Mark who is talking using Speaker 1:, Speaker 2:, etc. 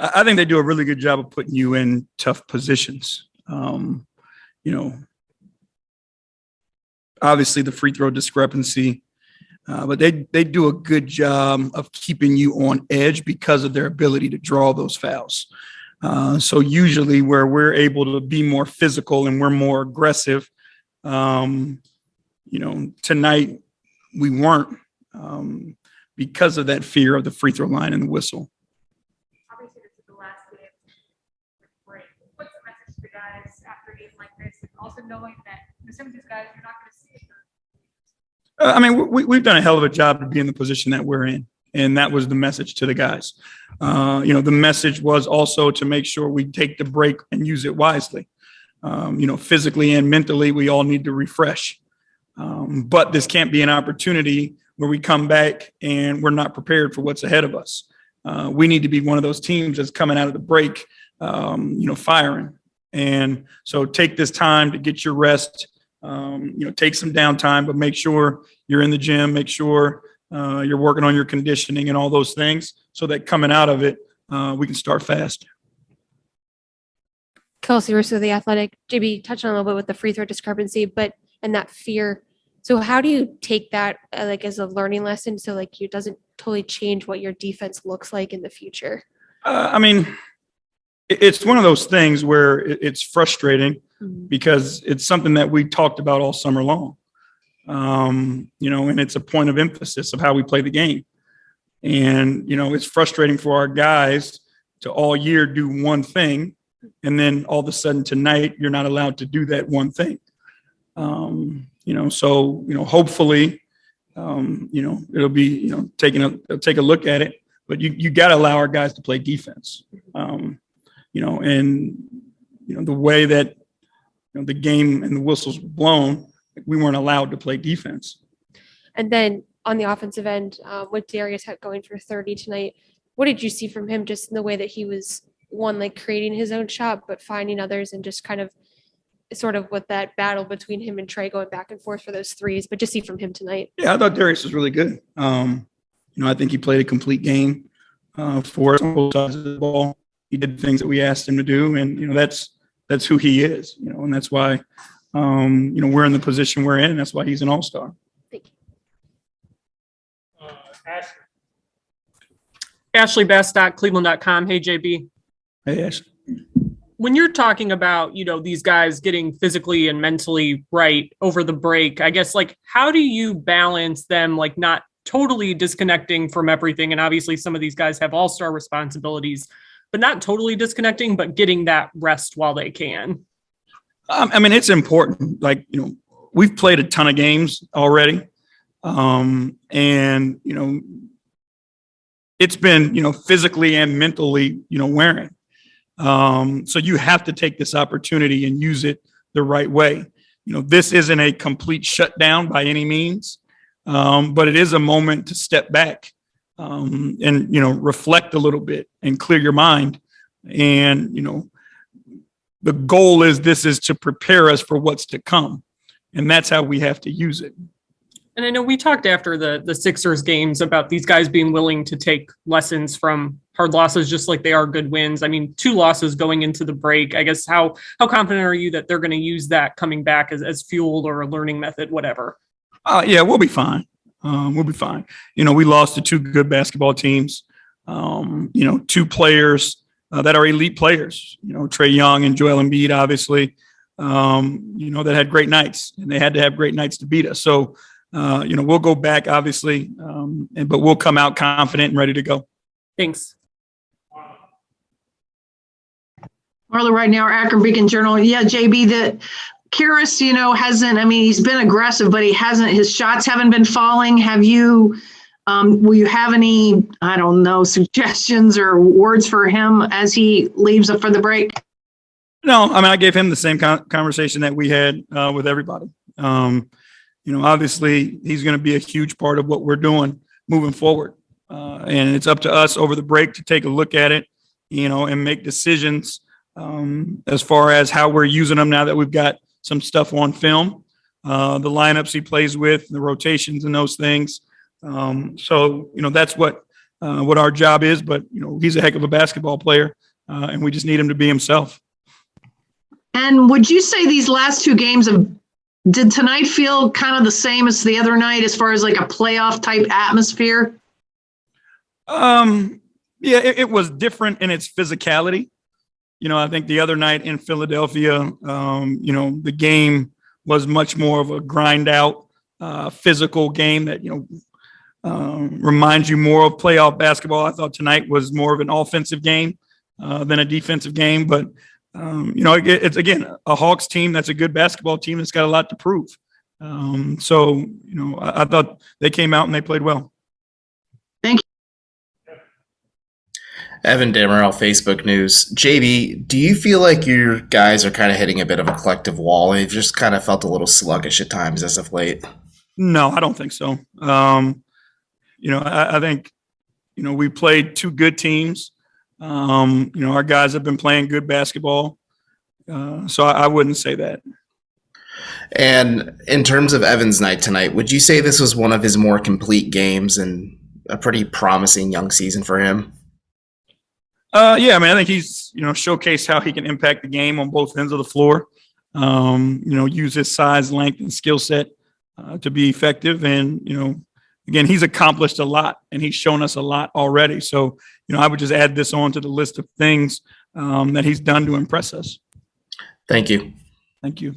Speaker 1: I think they do a really good job of putting you in tough positions. You know, obviously the free throw discrepancy, but they do a good job of keeping you on edge because of their ability to draw those fouls. So usually where we're able to be more physical and we're more aggressive, tonight we weren't because of that fear of the free throw line and the whistle.
Speaker 2: Obviously, this is the last game with break. What's the message to the guys after a game like this? And also knowing that some of these guys, you're not going to see it.
Speaker 1: We've done a hell of a job to be in the position that we're in. And that was the message to the guys. The message was also to make sure we take the break and use it wisely. Physically and mentally, we all need to refresh. But this can't be an opportunity where we come back and we're not prepared for what's ahead of us. We need to be one of those teams that's coming out of the break, firing. And so take this time to get your rest, take some downtime, but make sure you're in the gym, make sure you're working on your conditioning and all those things so that coming out of it, we can start fast.
Speaker 3: Kelsey Russo, The Athletic. JB touched on a little bit with the free throw discrepancy, and that fear. So how do you take that as a learning lesson so it doesn't totally change what your defense looks like in the future?
Speaker 1: It's one of those things where it's frustrating because it's something that we talked about all summer long. And it's a point of emphasis of how we play the game. And, it's frustrating for our guys to all year do one thing. And then all of a sudden tonight, you're not allowed to do that one thing. Hopefully, it'll be, take a look at it, but you got to allow our guys to play defense. The way that, the game and the whistles were blown, we weren't allowed to play defense.
Speaker 3: And then on the offensive end, with Darius going for 30 tonight, what did you see from him just in the way that he was creating his own shot, but finding others and just kind of sort of with that battle between him and Trey going back and forth for those threes, but just see from him tonight? Yeah,
Speaker 1: I thought Darius was really good. I think he played a complete game for us on both sides of the ball. He did things that we asked him to do, and that's who he is. And that's why we're in the position we're in, and that's why he's an all-star.
Speaker 3: Thank you.
Speaker 4: Ashley Bastock, Cleveland.com. Hey, JB.
Speaker 1: Hey, Ashley.
Speaker 4: When you're talking about, these guys getting physically and mentally right over the break, I guess, how do you balance them, not totally disconnecting from everything? And obviously some of these guys have all-star responsibilities, but not totally disconnecting, but getting that rest while they can.
Speaker 1: It's important. We've played a ton of games already. It's been, physically and mentally, wearing. So you have to take this opportunity and use it the right way. This isn't a complete shutdown by any means, but it is a moment to step back and, reflect a little bit and clear your mind. And, the goal is to prepare us for what's to come. And that's how we have to use it.
Speaker 4: And I know we talked after the Sixers games about these guys being willing to take lessons from hard losses, just like they are good wins. 2 losses going into the break. I guess how confident are you that they're going to use that coming back as fuel or a learning method, whatever?
Speaker 1: We'll be fine. We'll be fine. We lost to 2 good basketball teams. 2 players that are elite players. Trae Young and Joel Embiid, obviously. That had great nights, and they had to have great nights to beat us. So. We'll go back, obviously, but we'll come out confident and ready to go.
Speaker 4: Thanks.
Speaker 5: Marla right now, Akron Beacon Journal. Yeah, JB, that Karis, hasn't, he's been aggressive, but his shots haven't been falling. Have you, will you have any, suggestions or words for him as he leaves for the break?
Speaker 1: No, I gave him the same conversation that we had with everybody. Obviously he's going to be a huge part of what we're doing moving forward. And it's up to us over the break to take a look at it, and make decisions as far as how we're using them now that we've got some stuff on film, the lineups he plays with, the rotations and those things. That's what what our job is, but, he's a heck of a basketball player, and we just need him to be himself.
Speaker 5: And would you say these last two games did tonight feel kind of the same as the other night as far as like a playoff type atmosphere?
Speaker 1: Yeah, it was different in its physicality. I think the other night in Philadelphia, the game was much more of a grind out, physical game that, reminds you more of playoff basketball. I thought tonight was more of an offensive game than a defensive game. But, it's, again, a Hawks team that's a good basketball team that's got a lot to prove. So, I thought they came out and they played well.
Speaker 5: Thank you.
Speaker 6: Evan Damerell, Facebook News. JB, do you feel like your guys are kind of hitting a bit of a collective wall? They've just kind of felt a little sluggish at times as of late.
Speaker 1: No, I don't think so. I think, we played two good teams. Our guys have been playing good basketball. So I wouldn't say that.
Speaker 6: And in terms of Evan's night tonight, would you say this was one of his more complete games and a pretty promising young season for him?
Speaker 1: Yeah, I think he's, showcased how he can impact the game on both ends of the floor. Use his size, length, and skill set to be effective. And, again, he's accomplished a lot and he's shown us a lot already. So, I would just add this on to the list of things that he's done to impress us.
Speaker 6: Thank you.
Speaker 1: Thank you.